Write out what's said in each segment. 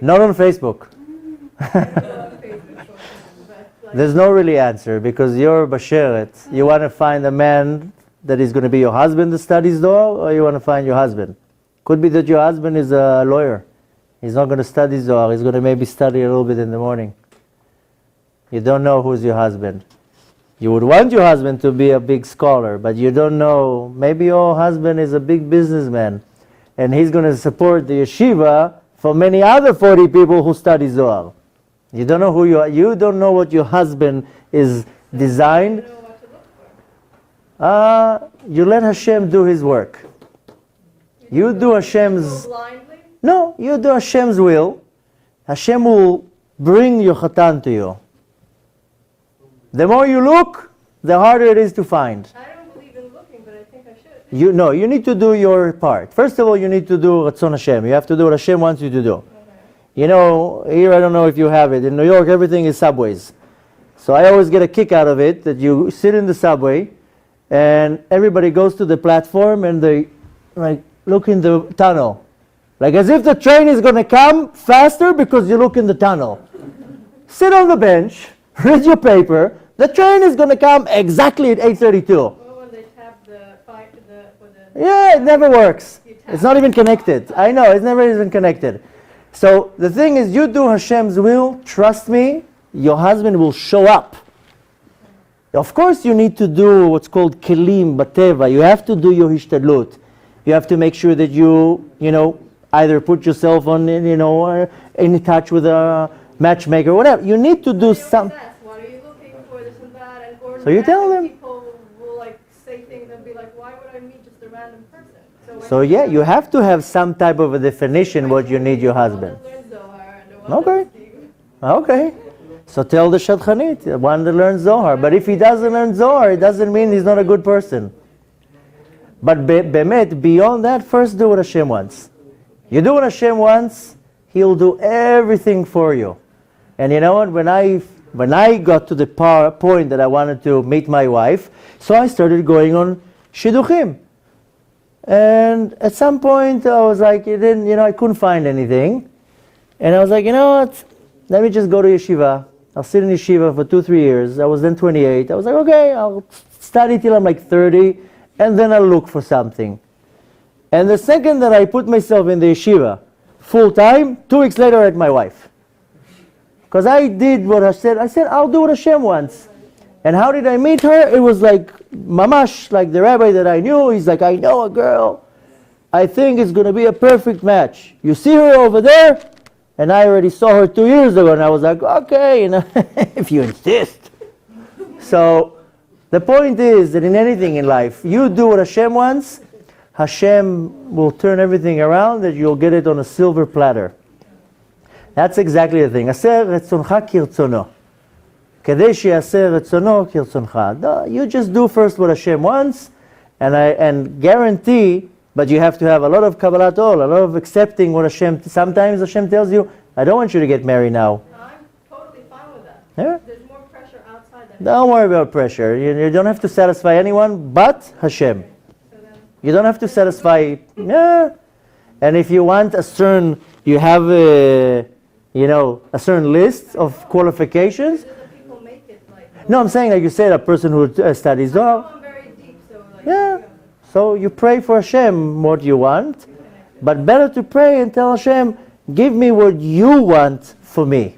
Not on Facebook. There's no really answer because you're Basheret. You want to find a man that is going to be your husband that studies Zohar, or you want to find your husband? Could be that your husband is a lawyer. He's not going to study Zohar. He's going to maybe study a little bit in the morning. You don't know who's your husband. You would want your husband to be a big scholar, but you don't know. Maybe your husband is a big businessman, and he's going to support the yeshiva for many other 40 people who study Zohar. You don't know who you are. You don't know what your husband is designed. You let Hashem do His work. You do Hashem's... No, you do Hashem's will. Hashem will bring your chatan to you. The more you look, the harder it is to find. I don't believe in looking, but I think I should. You need to do your part. First of all, you need to do Ratzon Hashem. You have to do what Hashem wants you to do. Okay. You know, here I don't know if you have it. In New York, everything is subways. So I always get a kick out of it that you sit in the subway and everybody goes to the platform and they look in the tunnel. Like as if the train is going to come faster because you look in the tunnel. Sit on the bench, read your paper. The train is going to come exactly at 8:32. Well, when they tap yeah, it never works. It's not even connected. I know, it's never even connected. So the thing is, you do Hashem's will, trust me, your husband will show up. Of course you need to do what's called kelim bateva. You have to do your hishtadlut. You have to make sure that you either put yourself on, in touch with a matchmaker, whatever. You need to do some. What are you looking for, this and that? And so you tell them. People will say things and be like, why would I meet just a random person? So yeah, you have to have some type of a definition what you need your husband. Okay. So tell the Shadchanit, one that learns Zohar. But if he doesn't learn Zohar, it doesn't mean he's not a good person. But bemet, beyond that, first do what Hashem wants. You do what Hashem wants, He'll do everything for you. And you know what? When I got to the point that I wanted to meet my wife, so I started going on shidduchim. And at some point I was like, I couldn't find anything. And I was like, you know what? Let me just go to yeshiva. I'll sit in yeshiva for 2-3 years. I was then 28. I was like, okay, I'll study till I'm like 30, and then I'll look for something. And the second that I put myself in the yeshiva full time, 2 weeks later I met my wife. Because I did what I said. I said, I'll do what Hashem wants. And how did I meet her? It was like mamash, like the rabbi that I knew. He's like, I know a girl. I think it's going to be a perfect match. You see her over there? And I already saw her 2 years ago. And I was like, okay, if you insist. So the point is that in anything in life, you do what Hashem wants, Hashem will turn everything around, that you'll get it on a silver platter. That's exactly the thing. Aser retzoncha kirtzono. Kedei she'aser retzono kirtzoncha. You just do first what Hashem wants, and guarantee, but you have to have a lot of Kabbalah, a lot of accepting what Hashem, sometimes Hashem tells you, I don't want you to get married now. I'm totally fine with that. Yeah? There's more pressure outside that. Don't worry about pressure. You don't have to satisfy anyone but Hashem. You don't have to satisfy, And if you want a certain, you have a certain list of qualifications. People make it No, I'm saying, like you said, a person who studies Zohar. I'm very deep, so So you pray for Hashem what you want, but better to pray and tell Hashem, give me what you want for me.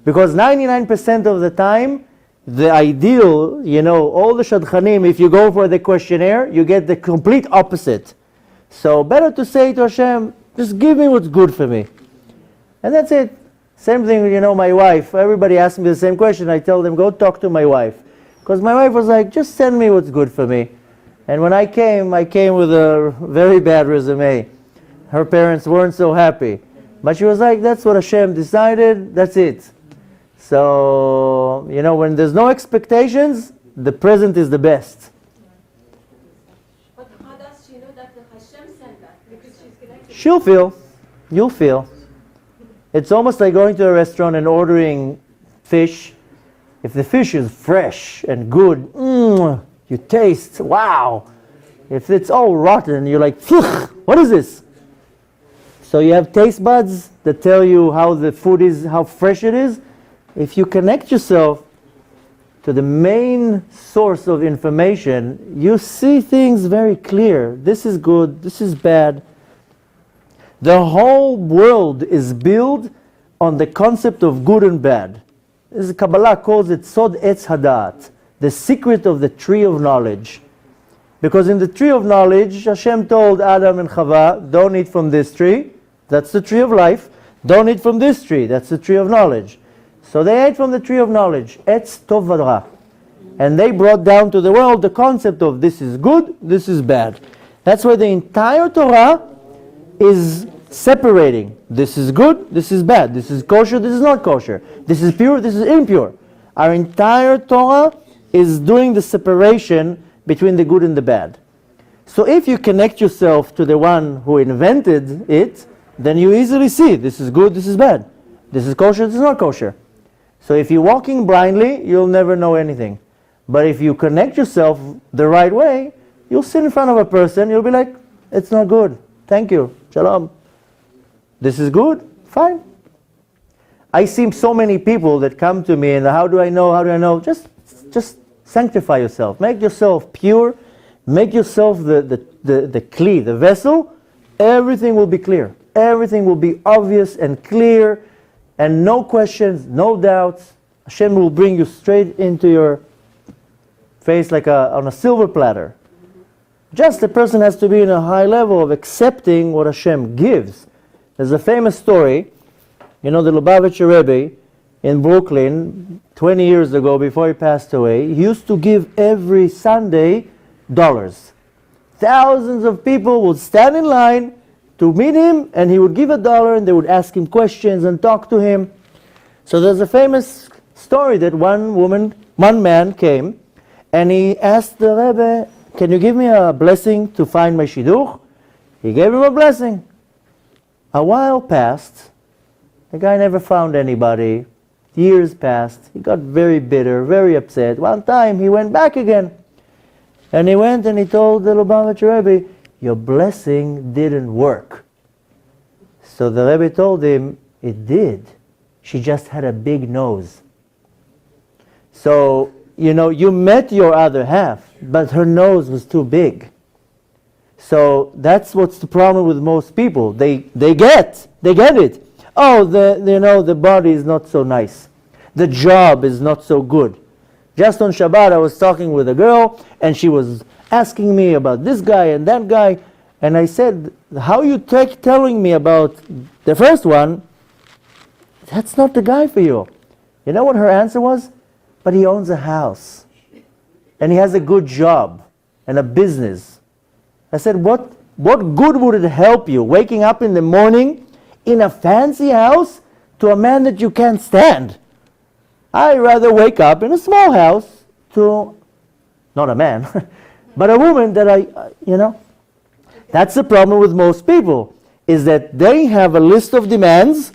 Because 99% of the time, the ideal, all the shadchanim, if you go for the questionnaire, you get the complete opposite. So better to say to Hashem, just give me what's good for me. And that's it. Same thing, my wife. Everybody asks me the same question. I tell them, go talk to my wife. Because my wife was like, just send me what's good for me. And when I came with a very bad resume. Her parents weren't so happy. But she was like, that's what Hashem decided, that's it. So, when there's no expectations, the present is the best. But how does she know that Hashem sent that? Because she's connected. She'll feel. You'll feel. It's almost like going to a restaurant and ordering fish. If the fish is fresh and good, you taste, wow. If it's all rotten, you're like, what is this? So you have taste buds that tell you how the food is, how fresh it is. If you connect yourself to the main source of information, you see things very clear. This is good, this is bad. The whole world is built on the concept of good and bad. This Kabbalah calls it Sod Etz Hadat, the secret of the tree of knowledge. Because in the tree of knowledge, Hashem told Adam and Chava, don't eat from this tree, that's the tree of life. Don't eat from this tree, that's the tree of knowledge. So they ate from the tree of knowledge, Etz Tov V'Ra. And they brought down to the world the concept of this is good, this is bad. That's why the entire Torah is separating. This is good, this is bad. This is kosher, this is not kosher. This is pure, this is impure. Our entire Torah is doing the separation between the good and the bad. So if you connect yourself to the one who invented it, then you easily see this is good, this is bad. This is kosher, this is not kosher. So if you're walking blindly, you'll never know anything. But if you connect yourself the right way, you'll sit in front of a person, you'll be like, it's not good. Thank you. Shalom. This is good? Fine. I see so many people that come to me and how do I know? Just sanctify yourself. Make yourself pure. Make yourself the kli, the vessel. Everything will be clear. Everything will be obvious and clear and no questions, no doubts. Hashem will bring you straight into your face like on a silver platter. Just the person has to be in a high level of accepting what Hashem gives. There's a famous story, the Lubavitcher Rebbe in Brooklyn, 20 years ago before he passed away, he used to give every Sunday dollars. Thousands of people would stand in line to meet him and he would give $1 and they would ask him questions and talk to him. So there's a famous story that one man came and he asked the Rebbe, can you give me a blessing to find my shidduch? He gave him a blessing. A while passed. The guy never found anybody. Years passed. He got very bitter, very upset. One time he went back again. And he went and he told the Lubavitcher Rebbe, your blessing didn't work. So the Rebbe told him, it did. She just had a big nose. So, you met your other half, but her nose was too big. So that's what's the problem with most people. They get it. Oh, the body is not so nice. The job is not so good. Just on Shabbat I was talking with a girl and she was asking me about this guy and that guy. And I said, how you telling me about the first one? That's not the guy for you. You know what her answer was? But he owns a house. And he has a good job and a business. I said, what good would it help you waking up in the morning in a fancy house to a man that you can't stand? I'd rather wake up in a small house to, not a man, but a woman that That's the problem with most people, is that they have a list of demands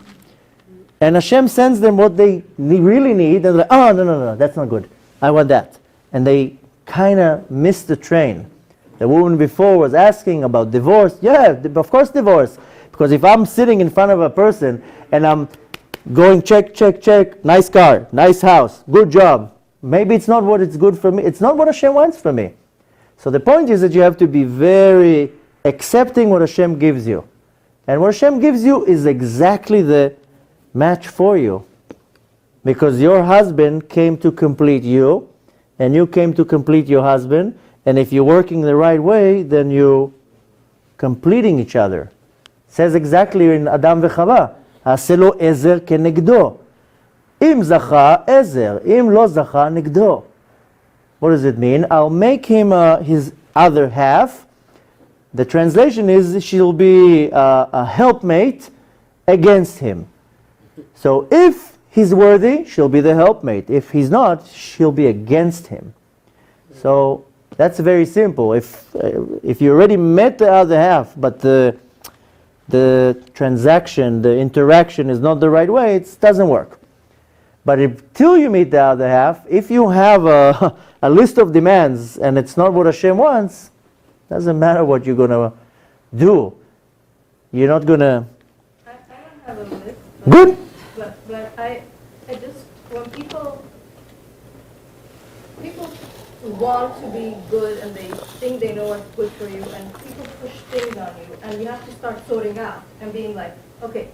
and Hashem sends them what they really need and they're like, oh, no, that's not good. I want that. And they kind of miss the train. The woman before was asking about divorce. Yeah, of course divorce. Because if I'm sitting in front of a person and I'm going check, nice car, nice house, good job. Maybe it's not what it's good for me. It's not what Hashem wants for me. So the point is that you have to be very accepting what Hashem gives you. And what Hashem gives you is exactly the match for you. Because your husband came to complete you, and you came to complete your husband, and if you're working the right way, then you're completing each other. It says exactly in Adam v'Chava, "Ha'aseh lo ezer kenegdo." Im zacha ezer, im lo zacha negdo. What does it mean? I'll make him his other half. The translation is she'll be a helpmate against him. So if he's worthy, she'll be the helpmate. If he's not, she'll be against him. So that's very simple. If you already met the other half, but the transaction, the interaction is not the right way, it doesn't work. But till you meet the other half, if you have a list of demands and it's not what Hashem wants, doesn't matter what you're going to do. You're not going to have a list. Good. But I just, when people want to be good and they think they know what's good for you, and people push things on you, and you have to start sorting out and being like, okay,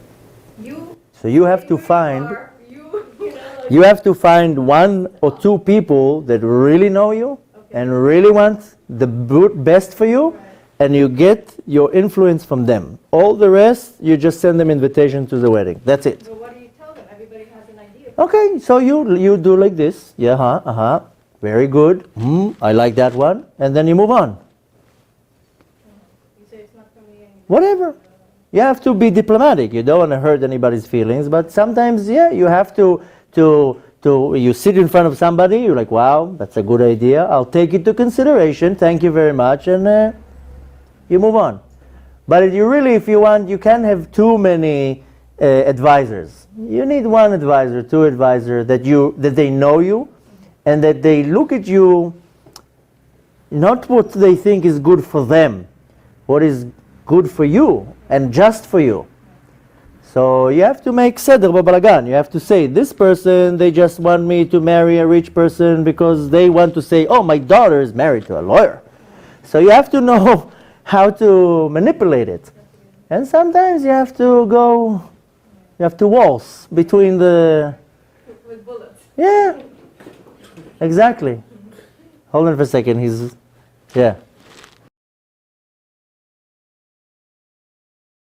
you. So you have to you find. are, you know, like, You have to find one or two people that really know you and really want the best for you, and you get your influence from them. All the rest, you just send them invitation to the wedding. That's it. But what do you tell them? Everybody has an idea. Okay, so you do like this. Yeah, very good. I like that one. And then you move on. You say it's not for me anymore. Whatever. You have to be diplomatic. You don't want to hurt anybody's feelings, but sometimes, yeah, you have to you sit in front of somebody, you're like, wow, that's a good idea. I'll take it to consideration. Thank you very much. And you move on. But if you want, you can't have too many advisors. You need one advisor, two advisors that they know you and that they look at you, not what they think is good for them, what is good for you and just for you. So you have to make seder b'balagan. You have to say, this person, they just want me to marry a rich person because they want to say, oh, my daughter is married to a lawyer. So you have to know how to manipulate it. And sometimes you have to waltz between the... With bullets. Yeah, exactly. Hold on for a second. Yeah.